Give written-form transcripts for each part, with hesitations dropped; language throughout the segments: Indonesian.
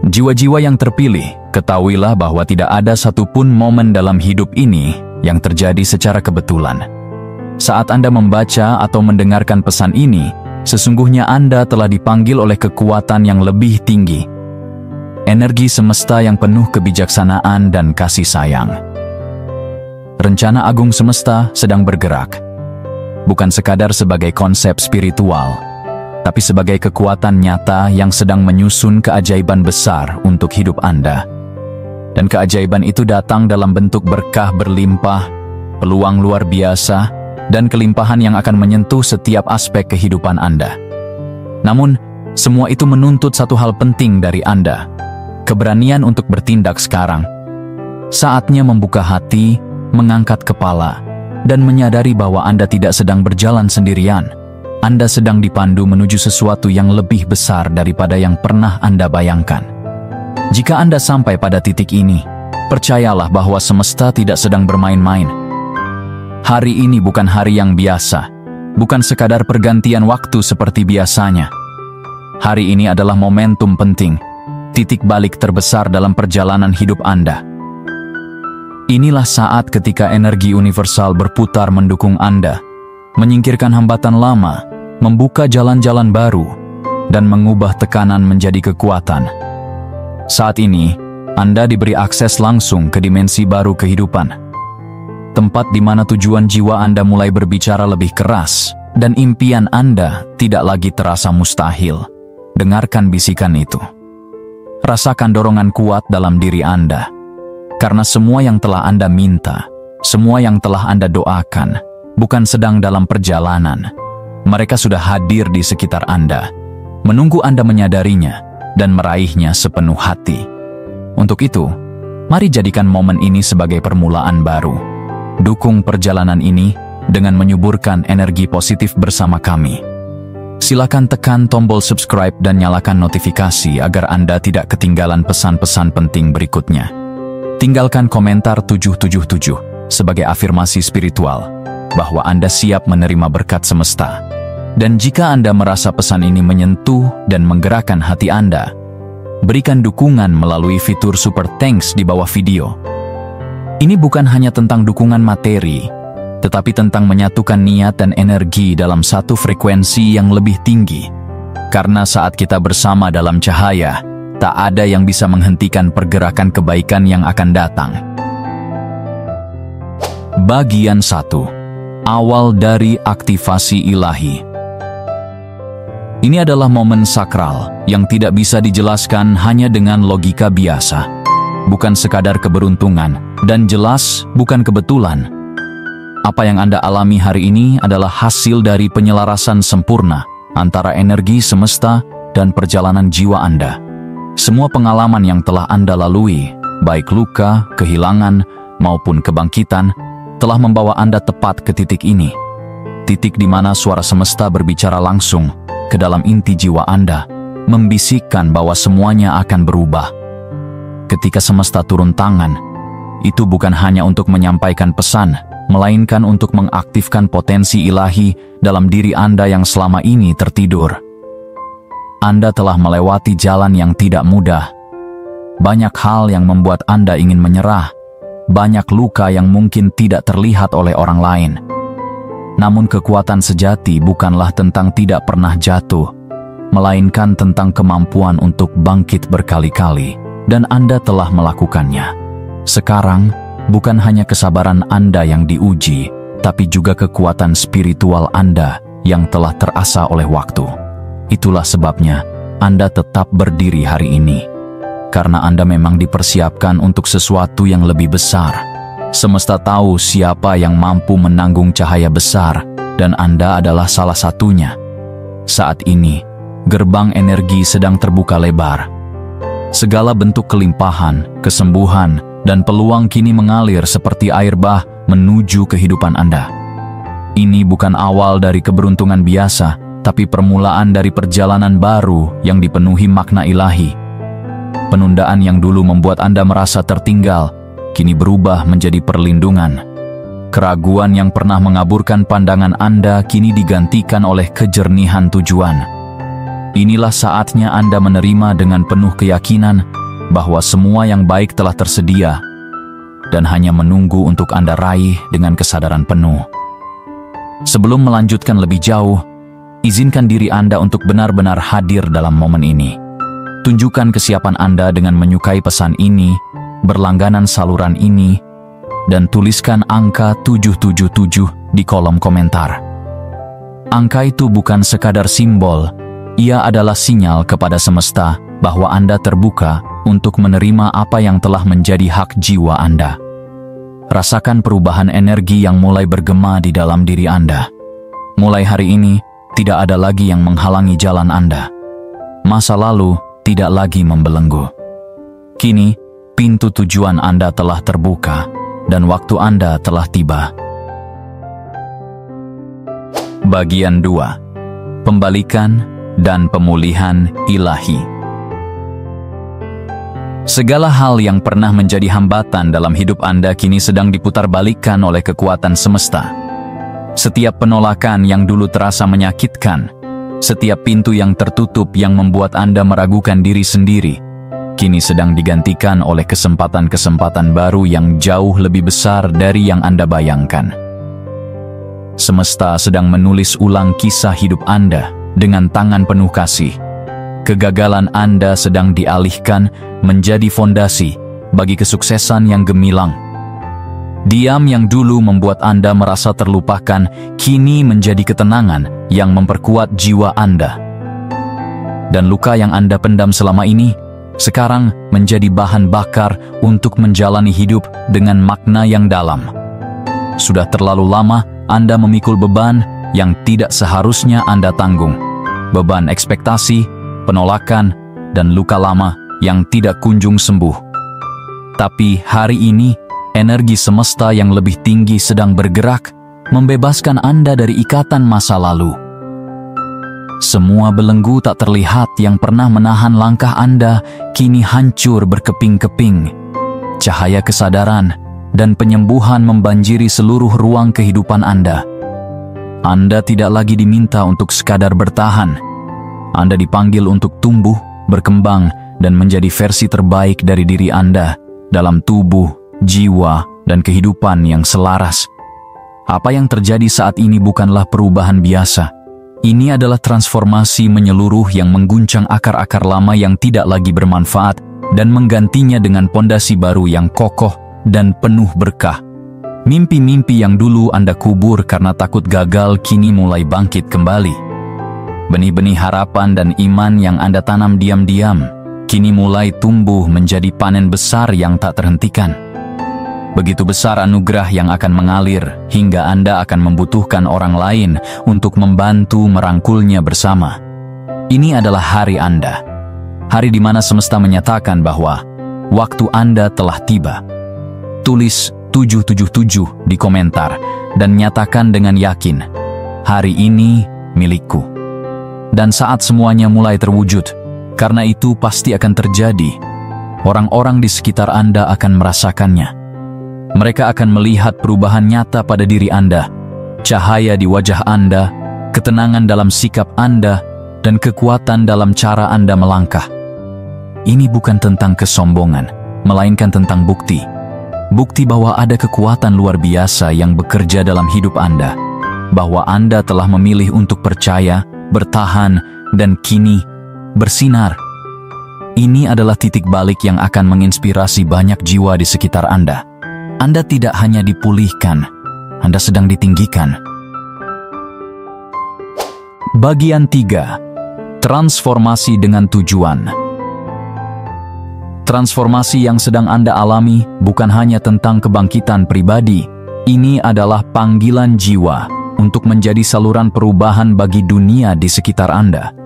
Jiwa-jiwa yang terpilih, ketahuilah bahwa tidak ada satupun momen dalam hidup ini yang terjadi secara kebetulan. Saat Anda membaca atau mendengarkan pesan ini, sesungguhnya Anda telah dipanggil oleh kekuatan yang lebih tinggi. Energi semesta yang penuh kebijaksanaan dan kasih sayang. Rencana agung semesta sedang bergerak. Bukan sekadar sebagai konsep spiritual, tapi sebagai kekuatan nyata yang sedang menyusun keajaiban besar untuk hidup Anda. Dan keajaiban itu datang dalam bentuk berkah berlimpah, peluang luar biasa, dan kelimpahan yang akan menyentuh setiap aspek kehidupan Anda. Namun, semua itu menuntut satu hal penting dari Anda, keberanian untuk bertindak sekarang. Saatnya membuka hati, mengangkat kepala, dan menyadari bahwa Anda tidak sedang berjalan sendirian. Anda sedang dipandu menuju sesuatu yang lebih besar daripada yang pernah Anda bayangkan. Jika Anda sampai pada titik ini, percayalah bahwa semesta tidak sedang bermain-main. Hari ini bukan hari yang biasa, bukan sekadar pergantian waktu seperti biasanya. Hari ini adalah momentum penting, titik balik terbesar dalam perjalanan hidup Anda. Inilah saat ketika energi universal berputar mendukung Anda, menyingkirkan hambatan lama, membuka jalan-jalan baru, dan mengubah tekanan menjadi kekuatan. Saat ini, Anda diberi akses langsung ke dimensi baru kehidupan. Tempat di mana tujuan jiwa Anda mulai berbicara lebih keras, dan impian Anda tidak lagi terasa mustahil. Dengarkan bisikan itu. Rasakan dorongan kuat dalam diri Anda. Karena semua yang telah Anda minta, semua yang telah Anda doakan, bukan sedang dalam perjalanan. Mereka sudah hadir di sekitar Anda, menunggu Anda menyadarinya, dan meraihnya sepenuh hati. Untuk itu, mari jadikan momen ini sebagai permulaan baru. Dukung perjalanan ini dengan menyuburkan energi positif bersama kami. Silakan tekan tombol subscribe dan nyalakan notifikasi agar Anda tidak ketinggalan pesan-pesan penting berikutnya. Tinggalkan komentar 777 sebagai afirmasi spiritual bahwa Anda siap menerima berkat semesta. Dan jika Anda merasa pesan ini menyentuh dan menggerakkan hati Anda, berikan dukungan melalui fitur Super Thanks di bawah video. Ini bukan hanya tentang dukungan materi, tetapi tentang menyatukan niat dan energi dalam satu frekuensi yang lebih tinggi. Karena saat kita bersama dalam cahaya, tak ada yang bisa menghentikan pergerakan kebaikan yang akan datang. Bagian 1. Awal dari aktivasi ilahi. Ini adalah momen sakral yang tidak bisa dijelaskan hanya dengan logika biasa. Bukan sekadar keberuntungan, dan jelas bukan kebetulan. Apa yang Anda alami hari ini adalah hasil dari penyelarasan sempurna antara energi semesta dan perjalanan jiwa Anda. Semua pengalaman yang telah Anda lalui, baik luka, kehilangan, maupun kebangkitan, telah membawa Anda tepat ke titik ini. Titik di mana suara semesta berbicara langsung ke dalam inti jiwa Anda, membisikkan bahwa semuanya akan berubah. Ketika semesta turun tangan, itu bukan hanya untuk menyampaikan pesan, melainkan untuk mengaktifkan potensi ilahi dalam diri Anda yang selama ini tertidur. Anda telah melewati jalan yang tidak mudah. Banyak hal yang membuat Anda ingin menyerah. Banyak luka yang mungkin tidak terlihat oleh orang lain. Namun kekuatan sejati bukanlah tentang tidak pernah jatuh, melainkan tentang kemampuan untuk bangkit berkali-kali, dan Anda telah melakukannya. Sekarang, bukan hanya kesabaran Anda yang diuji, tapi juga kekuatan spiritual Anda yang telah terasah oleh waktu. Itulah sebabnya Anda tetap berdiri hari ini. Karena Anda memang dipersiapkan untuk sesuatu yang lebih besar. Semesta tahu siapa yang mampu menanggung cahaya besar, dan Anda adalah salah satunya. Saat ini, gerbang energi sedang terbuka lebar. Segala bentuk kelimpahan, kesembuhan, dan peluang kini mengalir seperti air bah menuju kehidupan Anda. Ini bukan awal dari keberuntungan biasa, tapi permulaan dari perjalanan baru yang dipenuhi makna ilahi. Penundaan yang dulu membuat Anda merasa tertinggal, kini berubah menjadi perlindungan. Keraguan yang pernah mengaburkan pandangan Anda kini digantikan oleh kejernihan tujuan. inilah saatnya Anda menerima dengan penuh keyakinan bahwa semua yang baik telah tersedia dan hanya menunggu untuk Anda raih dengan kesadaran penuh. Sebelum melanjutkan lebih jauh, izinkan diri Anda untuk benar-benar hadir dalam momen ini. Tunjukkan kesiapan Anda dengan menyukai pesan ini, berlangganan saluran ini, dan tuliskan angka 777 di kolom komentar. Angka itu bukan sekadar simbol, ia adalah sinyal kepada semesta bahwa Anda terbuka untuk menerima apa yang telah menjadi hak jiwa Anda. Rasakan perubahan energi yang mulai bergema di dalam diri Anda. Mulai hari ini, tidak ada lagi yang menghalangi jalan Anda. Masa lalu tidak lagi membelenggu. Kini, pintu tujuan Anda telah terbuka dan waktu Anda telah tiba. Bagian 2. Pembalikan dan pemulihan ilahi. Segala hal yang pernah menjadi hambatan dalam hidup Anda kini sedang diputarbalikkan oleh kekuatan semesta. Setiap penolakan yang dulu terasa menyakitkan, setiap pintu yang tertutup yang membuat Anda meragukan diri sendiri, kini sedang digantikan oleh kesempatan-kesempatan baru yang jauh lebih besar dari yang Anda bayangkan. Semesta sedang menulis ulang kisah hidup Anda dengan tangan penuh kasih. Kegagalan Anda sedang dialihkan menjadi fondasi bagi kesuksesan yang gemilang. Diam yang dulu membuat Anda merasa terlupakan, kini menjadi ketenangan yang memperkuat jiwa Anda. Dan luka yang Anda pendam selama ini, sekarang menjadi bahan bakar untuk menjalani hidup dengan makna yang dalam. Sudah terlalu lama Anda memikul beban yang tidak seharusnya Anda tanggung. Beban ekspektasi, penolakan, dan luka lama yang tidak kunjung sembuh. Tapi hari ini, energi semesta yang lebih tinggi sedang bergerak, membebaskan Anda dari ikatan masa lalu. Semua belenggu tak terlihat yang pernah menahan langkah Anda kini hancur berkeping-keping. Cahaya kesadaran dan penyembuhan membanjiri seluruh ruang kehidupan Anda. Anda tidak lagi diminta untuk sekadar bertahan. Anda dipanggil untuk tumbuh, berkembang, dan menjadi versi terbaik dari diri Anda dalam tubuh, jiwa, dan kehidupan yang selaras. Apa yang terjadi saat ini bukanlah perubahan biasa. Ini adalah transformasi menyeluruh yang mengguncang akar-akar lama yang tidak lagi bermanfaat dan menggantinya dengan pondasi baru yang kokoh dan penuh berkah. Mimpi-mimpi yang dulu Anda kubur karena takut gagal kini mulai bangkit kembali. Benih-benih harapan dan iman yang Anda tanam diam-diam kini mulai tumbuh menjadi panen besar yang tak terhentikan. Begitu besar anugerah yang akan mengalir hingga Anda akan membutuhkan orang lain untuk membantu merangkulnya bersama. Ini adalah hari Anda. Hari di mana semesta menyatakan bahwa waktu Anda telah tiba. Tulis 777 di komentar dan nyatakan dengan yakin, hari ini milikku. Dan saat semuanya mulai terwujud, karena itu pasti akan terjadi, orang-orang di sekitar Anda akan merasakannya. Mereka akan melihat perubahan nyata pada diri Anda, cahaya di wajah Anda, ketenangan dalam sikap Anda, dan kekuatan dalam cara Anda melangkah. Ini bukan tentang kesombongan, melainkan tentang bukti. Bukti bahwa ada kekuatan luar biasa yang bekerja dalam hidup Anda, bahwa Anda telah memilih untuk percaya, bertahan, dan kini bersinar. Ini adalah titik balik yang akan menginspirasi banyak jiwa di sekitar Anda. Anda tidak hanya dipulihkan, Anda sedang ditinggikan. Bagian 3. Transformasi dengan tujuan. Transformasi yang sedang Anda alami bukan hanya tentang kebangkitan pribadi. Ini adalah panggilan jiwa untuk menjadi saluran perubahan bagi dunia di sekitar Anda.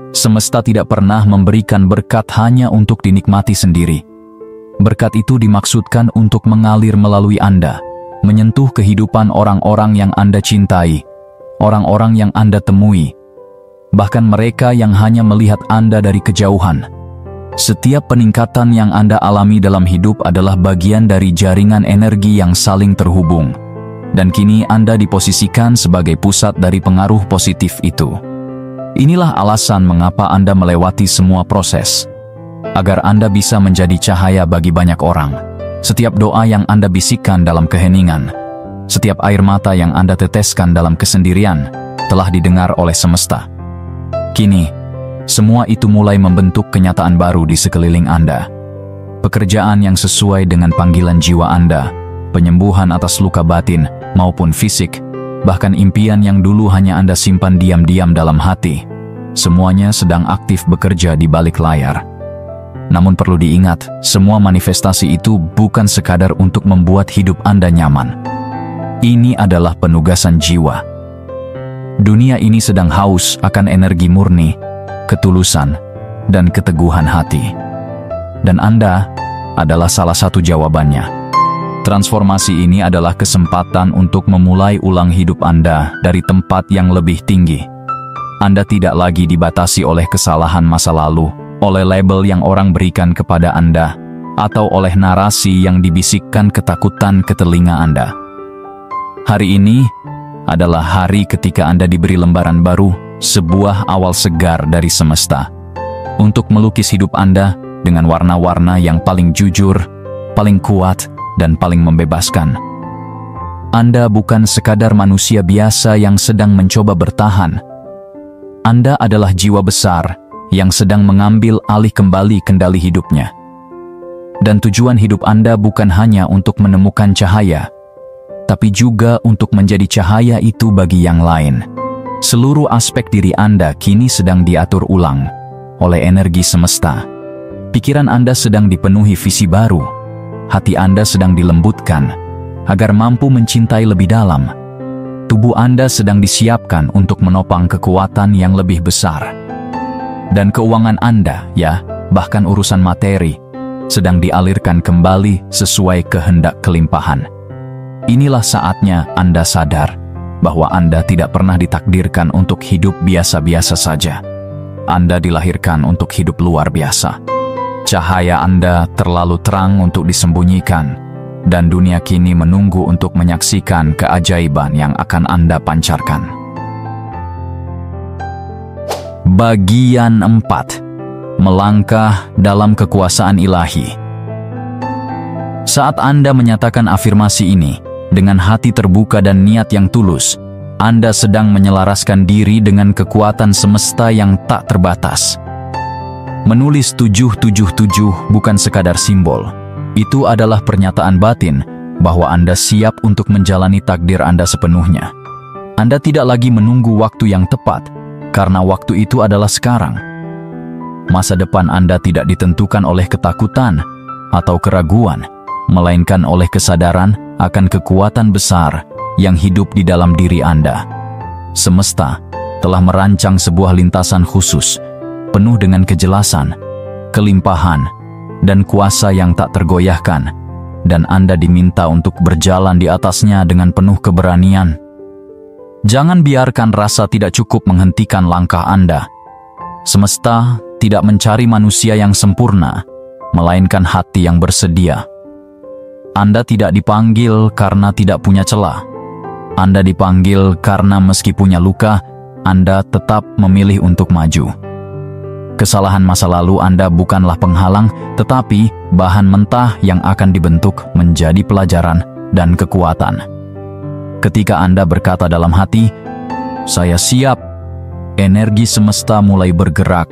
Semesta tidak pernah memberikan berkat hanya untuk dinikmati sendiri. Berkat itu dimaksudkan untuk mengalir melalui Anda, menyentuh kehidupan orang-orang yang Anda cintai, orang-orang yang Anda temui, bahkan mereka yang hanya melihat Anda dari kejauhan. Setiap peningkatan yang Anda alami dalam hidup adalah bagian dari jaringan energi yang saling terhubung, dan kini Anda diposisikan sebagai pusat dari pengaruh positif itu. Inilah alasan mengapa Anda melewati semua proses. Agar Anda bisa menjadi cahaya bagi banyak orang. Setiap doa yang Anda bisikkan dalam keheningan, setiap air mata yang Anda teteskan dalam kesendirian, telah didengar oleh semesta. Kini, semua itu mulai membentuk kenyataan baru di sekeliling Anda. Pekerjaan yang sesuai dengan panggilan jiwa Anda, penyembuhan atas luka batin maupun fisik, bahkan impian yang dulu hanya Anda simpan diam-diam dalam hati, semuanya sedang aktif bekerja di balik layar. Namun perlu diingat, semua manifestasi itu bukan sekadar untuk membuat hidup Anda nyaman. Ini adalah penugasan jiwa. Dunia ini sedang haus akan energi murni, ketulusan, dan keteguhan hati. Dan Anda adalah salah satu jawabannya. Transformasi ini adalah kesempatan untuk memulai ulang hidup Anda dari tempat yang lebih tinggi. Anda tidak lagi dibatasi oleh kesalahan masa lalu, oleh label yang orang berikan kepada Anda, atau oleh narasi yang dibisikkan ketakutan ke telinga Anda. Hari ini adalah hari ketika Anda diberi lembaran baru, sebuah awal segar dari semesta, untuk melukis hidup Anda dengan warna-warna yang paling jujur, paling kuat, dan paling membebaskan. Anda bukan sekadar manusia biasa yang sedang mencoba bertahan. Anda adalah jiwa besar yang sedang mengambil alih kembali kendali hidupnya. Dan tujuan hidup Anda bukan hanya untuk menemukan cahaya, tapi juga untuk menjadi cahaya itu bagi yang lain. Seluruh aspek diri Anda kini sedang diatur ulang oleh energi semesta. Pikiran Anda sedang dipenuhi visi baru. Hati Anda sedang dilembutkan agar mampu mencintai lebih dalam. Tubuh Anda sedang disiapkan untuk menopang kekuatan yang lebih besar. Dan keuangan Anda, bahkan urusan materi, sedang dialirkan kembali sesuai kehendak kelimpahan. Inilah saatnya Anda sadar bahwa Anda tidak pernah ditakdirkan untuk hidup biasa-biasa saja. Anda dilahirkan untuk hidup luar biasa. Cahaya Anda terlalu terang untuk disembunyikan, dan dunia kini menunggu untuk menyaksikan keajaiban yang akan Anda pancarkan. Bagian 4. Melangkah dalam kekuasaan ilahi. Saat Anda menyatakan afirmasi ini, dengan hati terbuka dan niat yang tulus, Anda sedang menyelaraskan diri dengan kekuatan semesta yang tak terbatas. Menulis 777 bukan sekadar simbol. Itu adalah pernyataan batin bahwa Anda siap untuk menjalani takdir Anda sepenuhnya. Anda tidak lagi menunggu waktu yang tepat, karena waktu itu adalah sekarang. Masa depan Anda tidak ditentukan oleh ketakutan atau keraguan, melainkan oleh kesadaran akan kekuatan besar yang hidup di dalam diri Anda. Semesta telah merancang sebuah lintasan khusus, penuh dengan kejelasan, kelimpahan, dan kuasa yang tak tergoyahkan, dan Anda diminta untuk berjalan di atasnya dengan penuh keberanian. Jangan biarkan rasa tidak cukup menghentikan langkah Anda. Semesta tidak mencari manusia yang sempurna, melainkan hati yang bersedia. Anda tidak dipanggil karena tidak punya celah. Anda dipanggil karena meski punya luka, Anda tetap memilih untuk maju. Kesalahan masa lalu Anda bukanlah penghalang, tetapi bahan mentah yang akan dibentuk menjadi pelajaran dan kekuatan. Ketika Anda berkata dalam hati, "Saya siap," energi semesta mulai bergerak,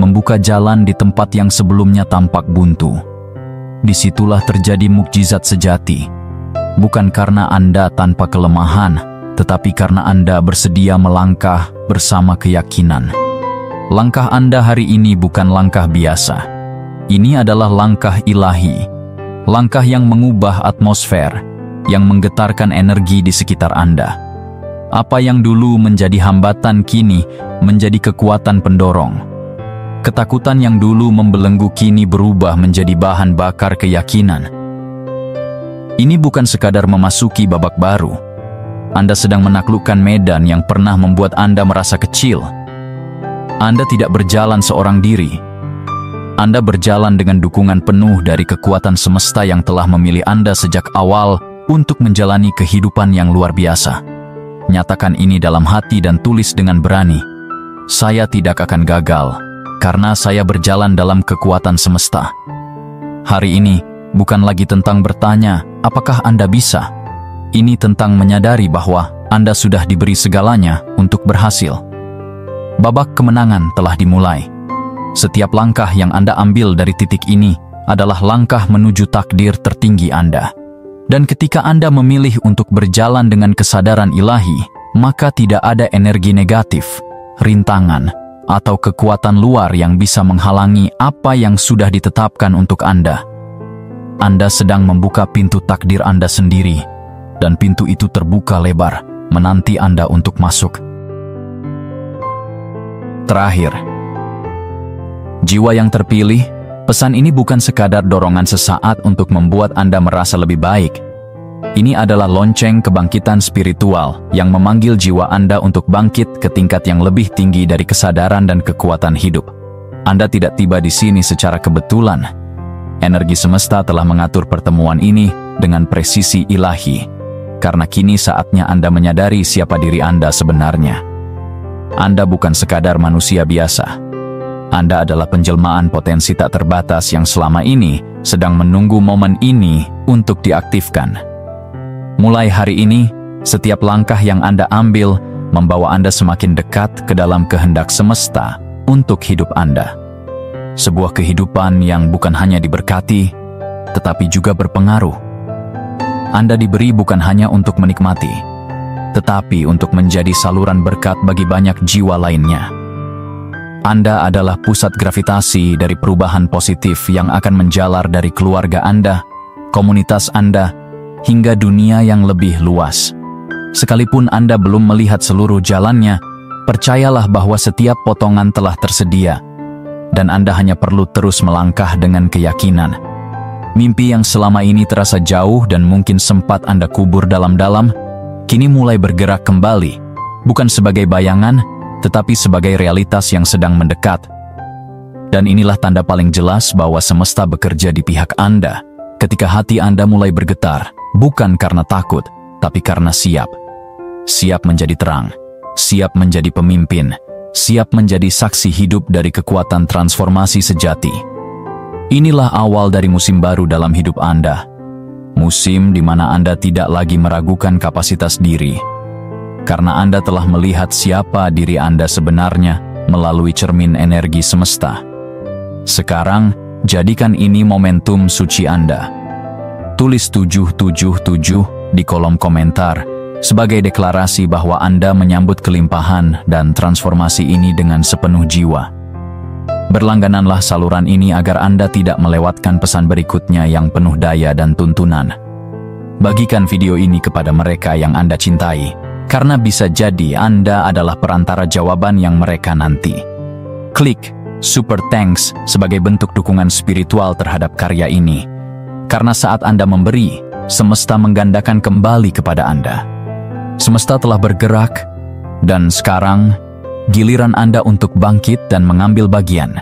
membuka jalan di tempat yang sebelumnya tampak buntu. Disitulah terjadi mukjizat sejati. Bukan karena Anda tanpa kelemahan, tetapi karena Anda bersedia melangkah bersama keyakinan. Langkah Anda hari ini bukan langkah biasa. Ini adalah langkah ilahi. Langkah yang mengubah atmosfer, yang menggetarkan energi di sekitar Anda. Apa yang dulu menjadi hambatan kini menjadi kekuatan pendorong. Ketakutan yang dulu membelenggu kini berubah menjadi bahan bakar keyakinan. Ini bukan sekadar memasuki babak baru. Anda sedang menaklukkan medan yang pernah membuat Anda merasa kecil. Anda tidak berjalan seorang diri. Anda berjalan dengan dukungan penuh dari kekuatan semesta yang telah memilih Anda sejak awal untuk menjalani kehidupan yang luar biasa. Nyatakan ini dalam hati dan tulis dengan berani. saya tidak akan gagal, karena saya berjalan dalam kekuatan semesta. Hari ini bukan lagi tentang bertanya, apakah Anda bisa? Ini tentang menyadari bahwa Anda sudah diberi segalanya untuk berhasil. Babak kemenangan telah dimulai. Setiap langkah yang Anda ambil dari titik ini adalah langkah menuju takdir tertinggi Anda. Dan ketika Anda memilih untuk berjalan dengan kesadaran ilahi, maka tidak ada energi negatif, rintangan, atau kekuatan luar yang bisa menghalangi apa yang sudah ditetapkan untuk Anda. Anda sedang membuka pintu takdir Anda sendiri, dan pintu itu terbuka lebar, menanti Anda untuk masuk. Terakhir, jiwa yang terpilih. Pesan ini bukan sekadar dorongan sesaat untuk membuat Anda merasa lebih baik. Ini adalah lonceng kebangkitan spiritual yang memanggil jiwa Anda untuk bangkit ke tingkat yang lebih tinggi dari kesadaran dan kekuatan hidup. Anda tidak tiba di sini secara kebetulan. Energi semesta telah mengatur pertemuan ini dengan presisi ilahi, karena kini saatnya Anda menyadari siapa diri Anda sebenarnya. Anda bukan sekadar manusia biasa. Anda adalah penjelmaan potensi tak terbatas yang selama ini sedang menunggu momen ini untuk diaktifkan. Mulai hari ini, setiap langkah yang Anda ambil membawa Anda semakin dekat ke dalam kehendak semesta untuk hidup Anda. Sebuah kehidupan yang bukan hanya diberkati, tetapi juga berpengaruh. Anda diberi bukan hanya untuk menikmati, tetapi untuk menjadi saluran berkat bagi banyak jiwa lainnya. Anda adalah pusat gravitasi dari perubahan positif yang akan menjalar dari keluarga Anda, komunitas Anda, hingga dunia yang lebih luas. Sekalipun Anda belum melihat seluruh jalannya, percayalah bahwa setiap potongan telah tersedia, dan Anda hanya perlu terus melangkah dengan keyakinan. Mimpi yang selama ini terasa jauh dan mungkin sempat Anda kubur dalam-dalam, kini mulai bergerak kembali, bukan sebagai bayangan, tetapi sebagai realitas yang sedang mendekat. Dan inilah tanda paling jelas bahwa semesta bekerja di pihak Anda, ketika hati Anda mulai bergetar, bukan karena takut, tapi karena siap. Siap menjadi terang, siap menjadi pemimpin, siap menjadi saksi hidup dari kekuatan transformasi sejati. Inilah awal dari musim baru dalam hidup Anda. Musim di mana Anda tidak lagi meragukan kapasitas diri, karena Anda telah melihat siapa diri Anda sebenarnya melalui cermin energi semesta. Sekarang, jadikan ini momentum suci Anda. Tulis 777 di kolom komentar sebagai deklarasi bahwa Anda menyambut kelimpahan dan transformasi ini dengan sepenuh jiwa. Berlanggananlah saluran ini agar Anda tidak melewatkan pesan berikutnya yang penuh daya dan tuntunan. Bagikan video ini kepada mereka yang Anda cintai, karena bisa jadi Anda adalah perantara jawaban yang mereka nanti. Klik Super Thanks sebagai bentuk dukungan spiritual terhadap karya ini. Karena saat Anda memberi, semesta menggandakan kembali kepada Anda. Semesta telah bergerak, dan sekarang giliran Anda untuk bangkit dan mengambil bagian.